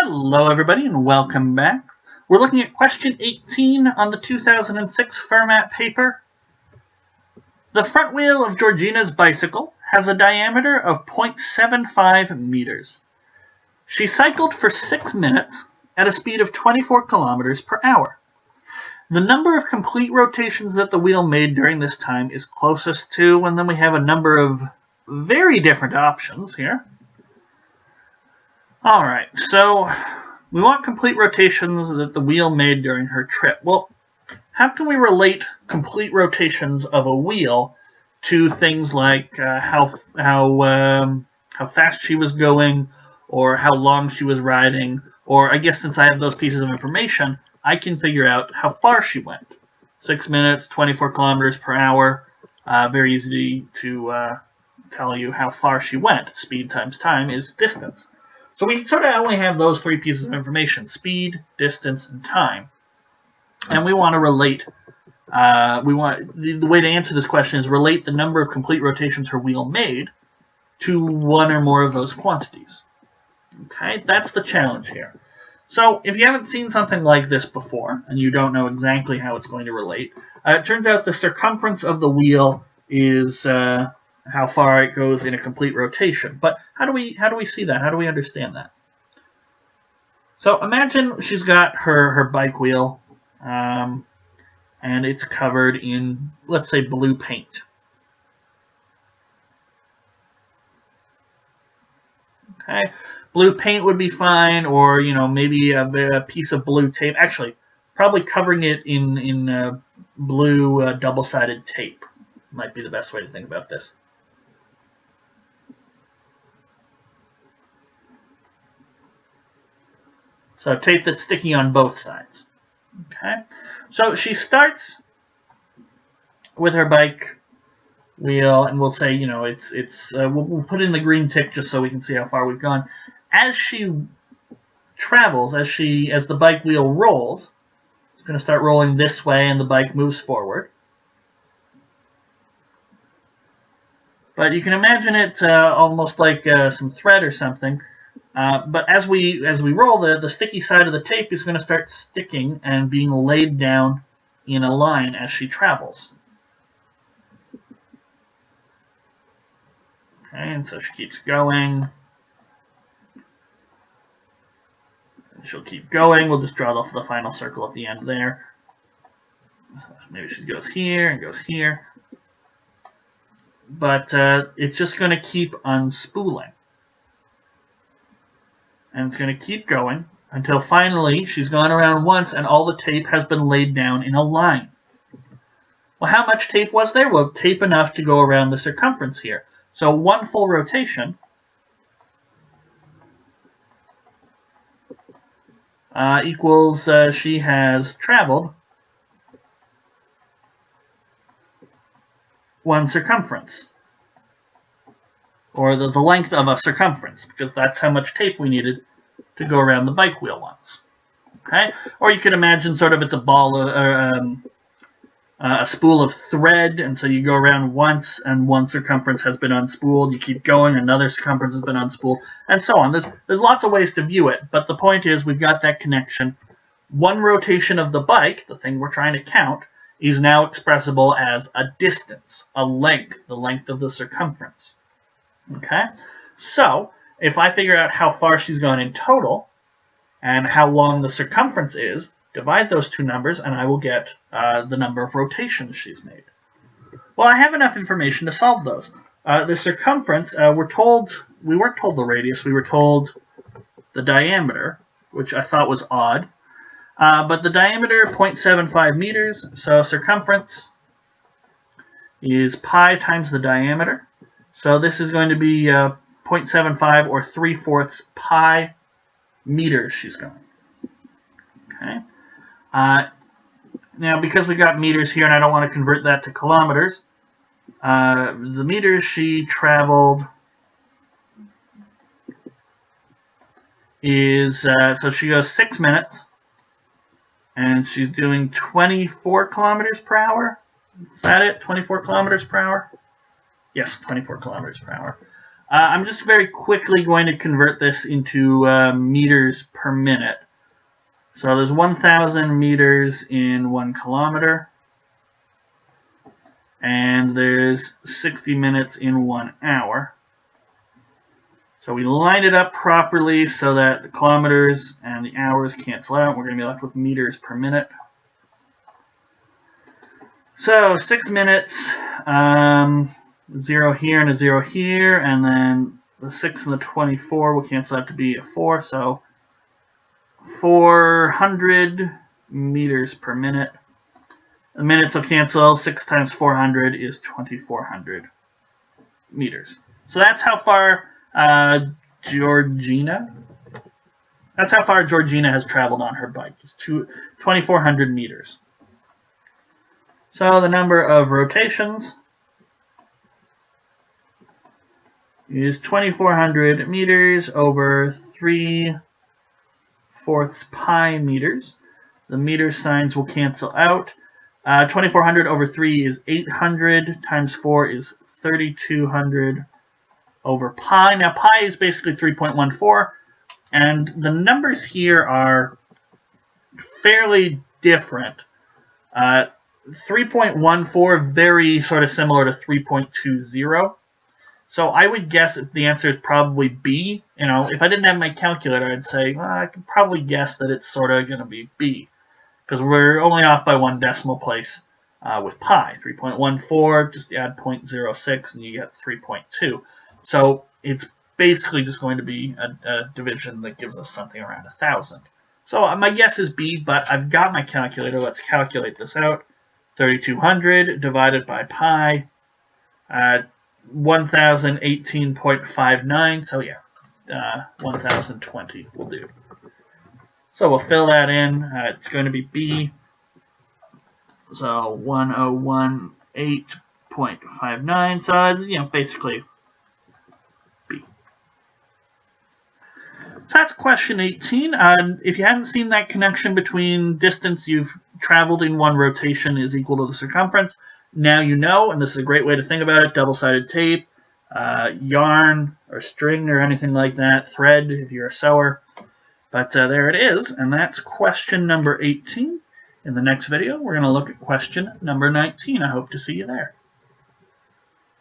Hello everybody and welcome back. We're looking at question 18 on the 2006 Fermat paper. The front wheel of Georgina's bicycle has a diameter of 0.75 meters. She cycled for 6 minutes at a speed of 24 kilometers per hour. The number of complete rotations that the wheel made during this time is closest to, and then we have a number of very different options here. Alright, so we want complete rotations that the wheel made during her trip. Well, how can we relate complete rotations of a wheel to things like how fast she was going, or how long she was riding, or I guess since I have those pieces of information, I can figure out how far she went. 6 minutes, 24 kilometers per hour, very easy to tell you how far she went. Speed times time is distance. So we sort of only have those three pieces of information: speed, distance, and time. And we want to relate, the way to answer this question is relate the number of complete rotations her wheel made to one or more of those quantities. Okay, that's the challenge here. So if you haven't seen something like this before, and you don't know exactly how it's going to relate, it turns out the circumference of the wheel is how far it goes in a complete rotation. But how do we see that? How do we understand that? So imagine she's got her bike wheel, and it's covered in, let's say, blue paint. Okay, blue paint would be fine, or maybe a piece of blue tape. Actually, probably covering it in blue double-sided tape might be the best way to think about this. So tape that's sticky on both sides. Okay, so she starts with her bike wheel, and we'll say, we'll put in the green tick just so we can see how far we've gone. As she travels, as the bike wheel rolls, it's going to start rolling this way, and the bike moves forward. But you can imagine it almost like some thread or something. But as we roll, the sticky side of the tape is going to start sticking and being laid down in a line as she travels. Okay, and so she keeps going. And she'll keep going. We'll just draw the final circle at the end there. Maybe she goes here and goes here. But it's just going to keep unspooling. And it's going to keep going until finally she's gone around once and all the tape has been laid down in a line. Well, how much tape was there? Well, tape enough to go around the circumference here. So one full rotation equals she has traveled one circumference, or the length of a circumference, because that's how much tape we needed to go around the bike wheel once. Okay, or you could imagine sort of it's a ball of, a spool of thread, and so you go around once, and one circumference has been unspooled. You keep going, another circumference has been unspooled, and so on. There's lots of ways to view it, but the point is we've got that connection. One rotation of the bike, the thing we're trying to count, is now expressible as a distance, a length, the length of the circumference. Okay, so if I figure out how far she's gone in total and how long the circumference is, divide those two numbers and I will get the number of rotations she's made. Well, I have enough information to solve those. The circumference, we weren't told the radius, we were told the diameter, which I thought was odd. But the diameter, 0.75 meters, so circumference is pi times the diameter. So this is going to be 0.75 or 3/4 pi meters she's going. Okay. Now, because we got meters here and I don't want to convert that to kilometers, the meters she traveled is, so she goes 6 minutes, and she's doing 24 kilometers per hour. Is that it? 24 kilometers per hour? Yes, 24 kilometers per hour. I'm just very quickly going to convert this into meters per minute. So there's 1,000 meters in 1 kilometer, and there's 60 minutes in 1 hour. So we line it up properly so that the kilometers and the hours cancel out. We're going to be left with meters per minute. So 6 minutes, 0 here and a 0 here, and then the 6 and the 24 will cancel out to be a 4, so 400 meters per minute. The minutes will cancel. 6 times 400 is 2,400 meters. So that's how far Georgina has traveled on her bike. It's 2,400 meters. So the number of rotations is 2,400 meters over 3/4 pi meters. The meter signs will cancel out. 2,400 over 3 is 800, times 4 is 3,200 over pi. Now pi is basically 3.14, and the numbers here are fairly different. 3.14, very sort of similar to 3.20. So I would guess the answer is probably B. You know, if I didn't have my calculator, I'd say, well, I could probably guess that it's sort of going to be B, because we're only off by 1 decimal place with pi. 3.14, just add 0.06, and you get 3.2. So it's basically just going to be a division that gives us something around 1,000. So my guess is B, but I've got my calculator. Let's calculate this out. 3,200 divided by pi, 1,018.59. So yeah, 1,020 will do. So we'll fill that in. It's going to be B. So 1,018.59. So basically B. So that's question 18. If you hadn't seen that connection between distance you've traveled in one rotation is equal to the circumference, now you know, and this is a great way to think about it. Double-sided tape, yarn or string or anything like that, thread if you're a sewer. But there it is, and that's question number 18. In the next video, we're going to look at question number 19. I hope to see you there.